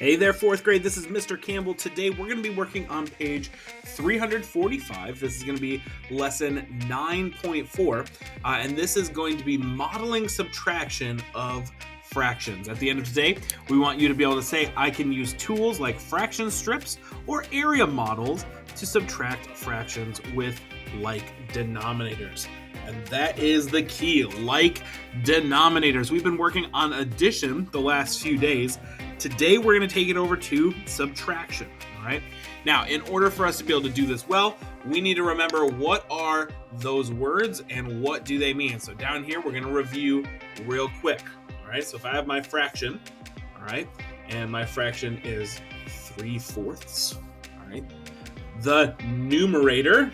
Hey there, fourth grade. This is Mr. Campbell. Today we're going to be working on page 345. This is going to be lesson 9.4, and this is going to be modeling subtraction of fractions. At the end of today, we want you to be able to say, I can use tools like fraction strips or area models to subtract fractions with like denominators. And that is the key, like denominators. We've been working on addition the last few days. Today, we're going to take it over to subtraction, all right? Now, in order for us to be able to do this well, we need to remember what are those words and what do they mean. So down here, we're going to review real quick, all right? So if I have my fraction, all right, and my fraction is 3/4, all right? The numerator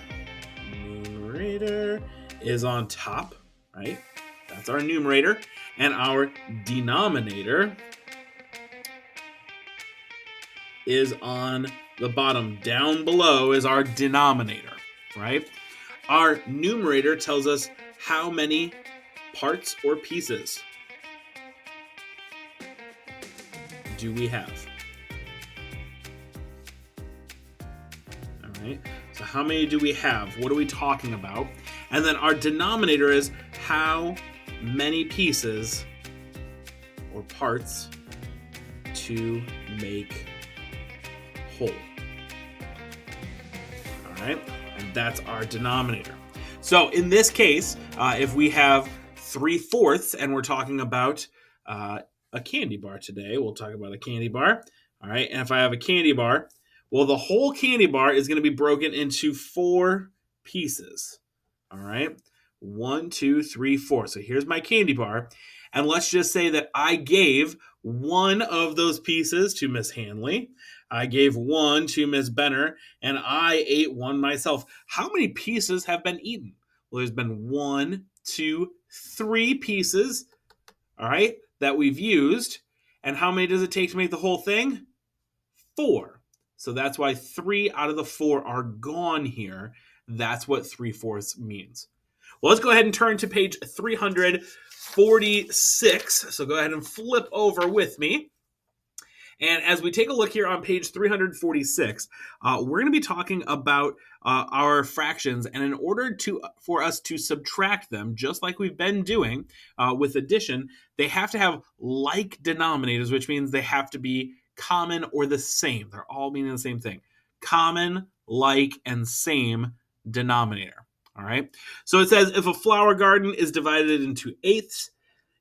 is on top, right? That's our numerator. And our denominator is on the bottom. Down below is our denominator, right? Our numerator tells us how many parts or pieces do we have. All right, so how many do we have? What are we talking about? And then our denominator is how many pieces or parts to make whole. All right, and that's our denominator. So in this case, if we have 3/4 and we're talking about a candy bar today, we'll talk about a candy bar. All right, and if I have a candy bar, well, the whole candy bar is going to be broken into 4 pieces. All right, 1, 2, 3, 4. So here's my candy bar. And let's just say that I gave one of those pieces to Miss Hanley. I gave one to Miss Benner, and I ate one myself. How many pieces have been eaten? Well, there's been 1, 2, 3 pieces, all right, that we've used. And how many does it take to make the whole thing? 4. So that's why 3 out of the 4 are gone here. That's what 3/4 means. Well, let's go ahead and turn to page 346. So go ahead and flip over with me. And as we take a look here on page 346, we're going to be talking about our fractions. And in order for us to subtract them, just like we've been doing with addition, they have to have like denominators, which means they have to be common or the same. They're all meaning the same thing. Common, like, and same denominator. All right. So it says if a flower garden is divided into eighths,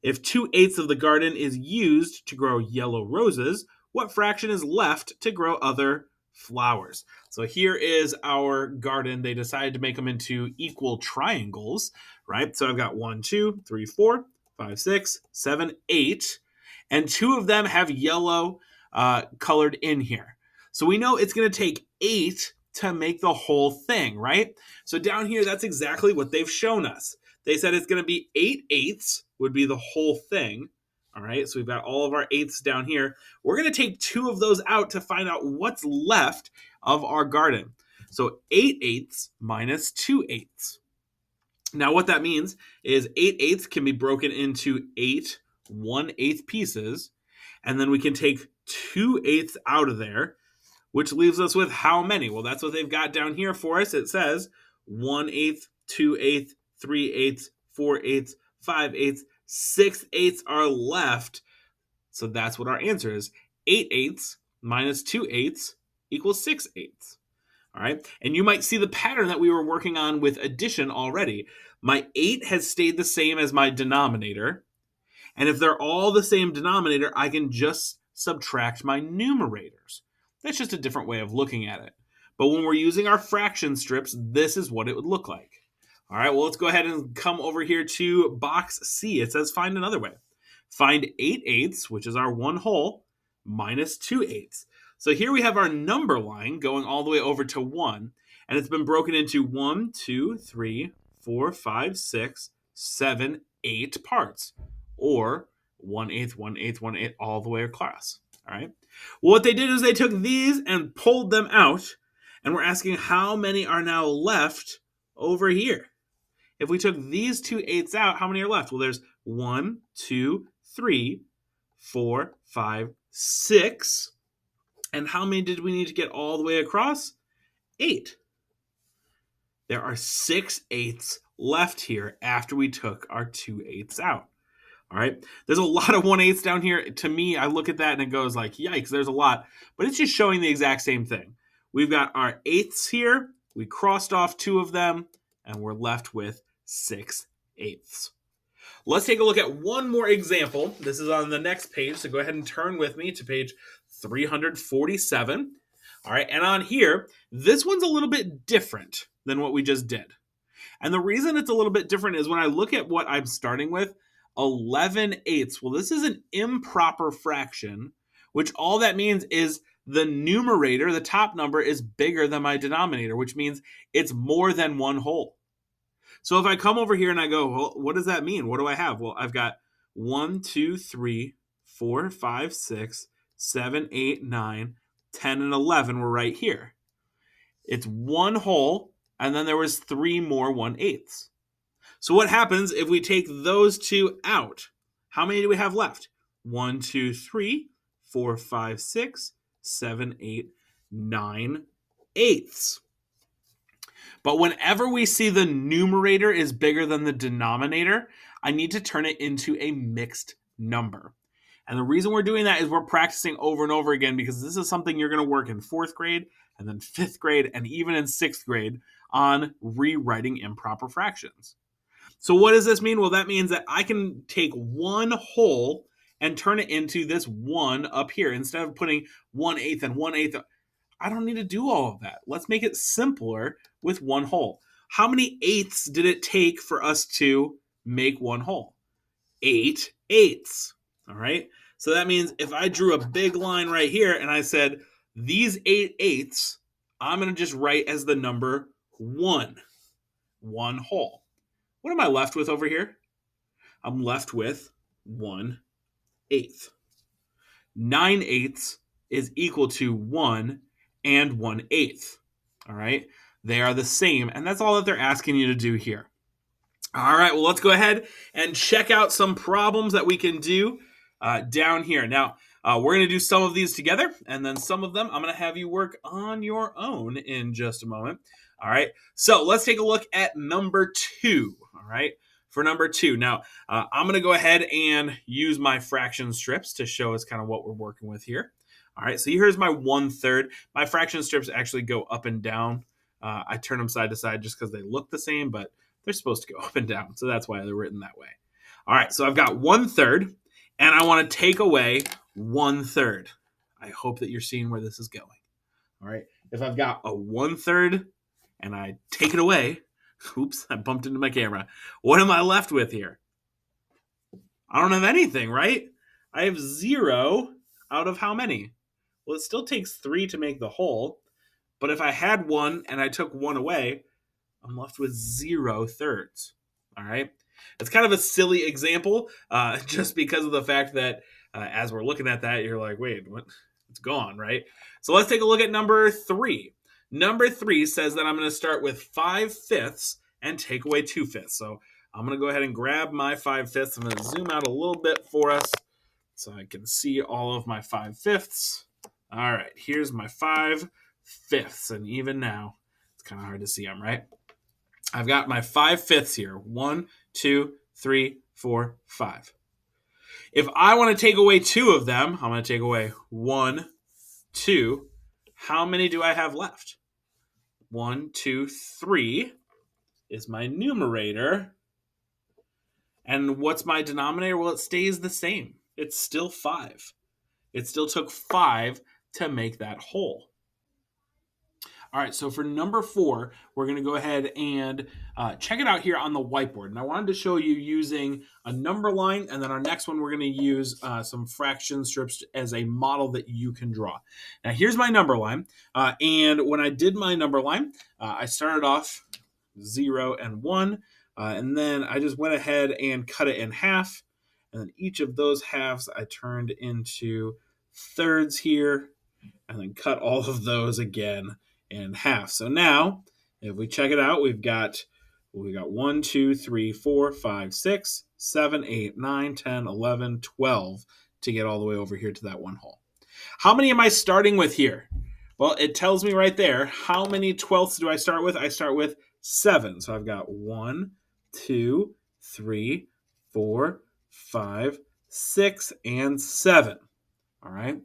if 2/8 of the garden is used to grow yellow roses, what fraction is left to grow other flowers? So here is our garden. They decided to make them into equal triangles, right? So I've got 1, 2, 3, 4, 5, 6, 7, 8, and 2 of them have yellow colored in here. So we know it's going to take 8 to make the whole thing, right? So down here, that's exactly what they've shown us. They said it's going to be 8/8 would be the whole thing. All right, so we've got all of our eighths down here. We're going to take 2 of those out to find out what's left of our garden. So 8/8 minus 2/8. Now what that means is 8/8 can be broken into 8 1/8 pieces, and then we can take 2/8 out of there, which leaves us with how many? Well, that's what they've got down here for us. It says 1/8, 2/8, 3/8, 4/8, 5/8, 6/8 are left. So that's what our answer is. 8/8 minus 2/8 equals 6/8. All right. And you might see the pattern that we were working on with addition already. My 8 has stayed the same as my denominator. And if they're all the same denominator, I can just subtract my numerators. That's just a different way of looking at it. But when we're using our fraction strips, this is what it would look like. All right, well, let's go ahead and come over here to box C. It says find another way. Find 8/8, which is our 1 whole, minus 2/8. So here we have our number line going all the way over to 1, and it's been broken into 1, 2, 3, 4, 5, 6, 7, 8 parts, or 1/8, 1/8, 1/8, all the way across. All right. Well, what they did is they took these and pulled them out, and we're asking how many are now left over here. If we took these 2/8 out, how many are left? Well, there's 1, 2, 3, 4, 5, 6. And how many did we need to get all the way across? 8. There are 6/8 left here after we took our 2/8 out. All right. There's a lot of 1/8 down here. To me, I look at that and it goes like, yikes, there's a lot. But it's just showing the exact same thing. We've got our 8ths here. We crossed off 2 of them, and we're left with 6/8. Let's take a look at one more example. This is on the next page, so go ahead and turn with me to page 347. All right, and on here, this one's a little bit different than what we just did. And the reason it's a little bit different is when I look at what I'm starting with, 11/8. Well, this is an improper fraction, which all that means is the numerator, the top number, is bigger than my denominator, which means it's more than one whole. So if I come over here and I go, well, what does that mean? What do I have? Well, I've got 1, 2, 3, 4, 5, 6, 7, 8, 9, 10, and 11 were right here. It's one whole, and then there was 3 more 1/8. So what happens if we take those 2 out? How many do we have left? 1, 2, 3, 4, 5, 6, 7, 8, 9/8. But whenever we see the numerator is bigger than the denominator, I need to turn it into a mixed number. And the reason we're doing that is we're practicing over and over again because this is something you're going to work in 4th grade and then 5th grade and even in 6th grade on rewriting improper fractions. So what does this mean? Well, that means that I can take one whole and turn it into this 1 up here. Instead of putting 1/8 and 1/8, I don't need to do all of that. Let's make it simpler with one whole. How many 8ths did it take for us to make one whole? 8/8. All right. So that means if I drew a big line right here and I said, these 8/8, I'm going to just write as the number 1. One whole. What am I left with over here? I'm left with 1/8. 9/8 is equal to 1 and 1/8. All right. They are the same. And that's all that they're asking you to do here. All right. Well, let's go ahead and check out some problems that we can do down here. Now, we're going to do some of these together, and then some of them I'm going to have you work on your own in just a moment. All right. So let's take a look at number 2. All right. For number 2. Now, I'm going to go ahead and use my fraction strips to show us kind of what we're working with here. All right, so here's my 1/3. My fraction strips actually go up and down. I turn them side to side just because they look the same, but they're supposed to go up and down, so that's why they're written that way. All right, so I've got 1/3, and I want to take away 1/3. I hope that you're seeing where this is going. All right, if I've got a 1/3 and I take it away, oops, I bumped into my camera. What am I left with here? I don't have anything, right? I have 0 out of how many? Well, it still takes 3 to make the whole, but if I had 1 and I took 1 away, I'm left with 0/3. All right? It's kind of a silly example just because of the fact that as we're looking at that, you're like, wait, what? It's gone, right? So let's take a look at number 3. Number 3 says that I'm going to start with 5/5 and take away 2/5. So I'm going to go ahead and grab my 5/5. I'm going to zoom out a little bit for us so I can see all of my 5/5. All right, here's my 5/5. And even now, it's kind of hard to see them, right? I've got my 5/5 here. 1, 2, 3, 4, 5. If I want to take away 2 of them, I'm going to take away 1, 2. How many do I have left? 1, 2, 3 is my numerator. And what's my denominator? Well, it stays the same. It's still 5. It still took 5 to make that whole. All right, so for number 4, we're going to go ahead and check it out here on the whiteboard. And I wanted to show you using a number line, and then our next one, we're going to use some fraction strips as a model that you can draw. Now, here's my number line. And when I did my number line, I started off 0 and 1, and then I just went ahead and cut it in half. And then each of those halves I turned into thirds here, and then cut all of those again in half. So now, if we check it out, we got 1, 2, 3, 4, 5, 6, 7, 8, 9, 10, 11, 12 to get all the way over here to that one hole. How many am I starting with here? Well, it tells me right there, how many twelfths do I start with? I start with 7. So I've got 1, 2, 3, 4, 5, 6, and 7. All right.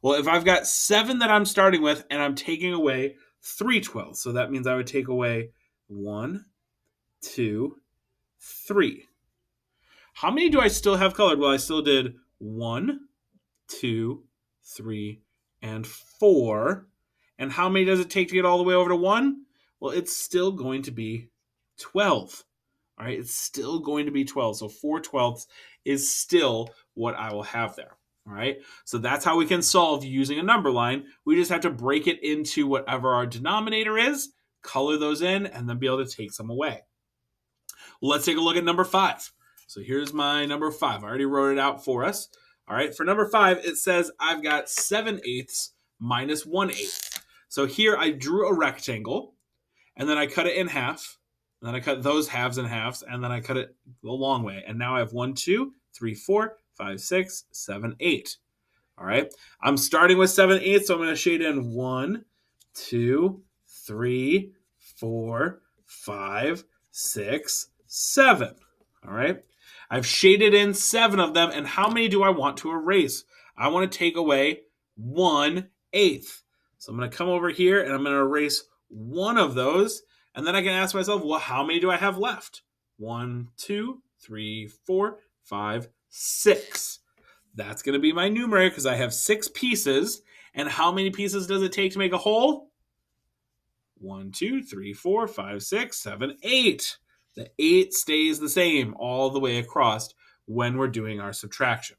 Well, if I've got 7 that I'm starting with and I'm taking away 3 twelfths, so that means I would take away 1, 2, 3. How many do I still have colored? Well, I still did 1, 2, 3, and 4. And how many does it take to get all the way over to 1? Well, it's still going to be 12. All right, it's still going to be 12. So 4 twelfths is still what I will have there. All right, so that's how we can solve using a number line. We just have to break it into whatever our denominator is, color those in, and then be able to take some away. Let's take a look at number 5. So here's my number 5. I already wrote it out for us. All right, for number 5, it says I've got 7/8 minus 1/8. So here I drew a rectangle, and then I cut it in half, and then I cut those halves in halves, and then I cut it the long way. And now I have 1, 2, 3, 4, 5, 6, 7, 8. All right, I'm starting with 7/8, so I'm going to shade in 1, 2, 3, 4, 5, 6, 7. All right, I've shaded in 7 of them, and how many do I want to erase? I want to take away 1/8. So I'm going to come over here, and I'm going to erase one of those, and then I can ask myself, well, how many do I have left? 1, 2, 3, 4, 5, 6. That's going to be my numerator because I have 6 pieces. And how many pieces does it take to make a whole? 1, 2, 3, 4, 5, 6, 7, 8. The 8 stays the same all the way across when we're doing our subtraction.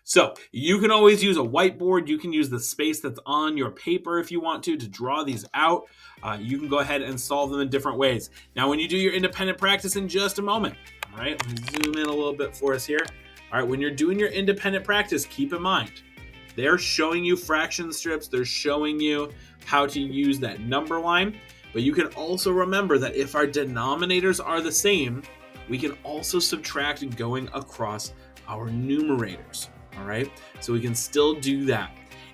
So you can always use a whiteboard. You can use the space that's on your paper if you want to draw these out. You can go ahead and solve them in different ways. Now, when you do your independent practice in just a moment, all right, let me zoom in a little bit for us here. All right, when you're doing your independent practice, keep in mind, they're showing you fraction strips. They're showing you how to use that number line. But you can also remember that if our denominators are the same, we can also subtract going across our numerators. All right, so we can still do that.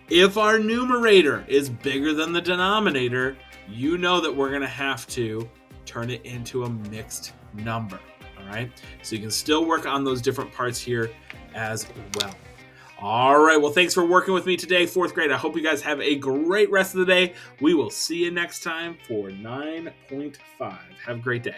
If our numerator is bigger than the denominator, you know that we're going to have to turn it into a mixed number. All right, so you can still work on those different parts here as well. All right, well, thanks for working with me today, 4th grade. I hope you guys have a great rest of the day. We will see you next time for 9.5. Have a great day.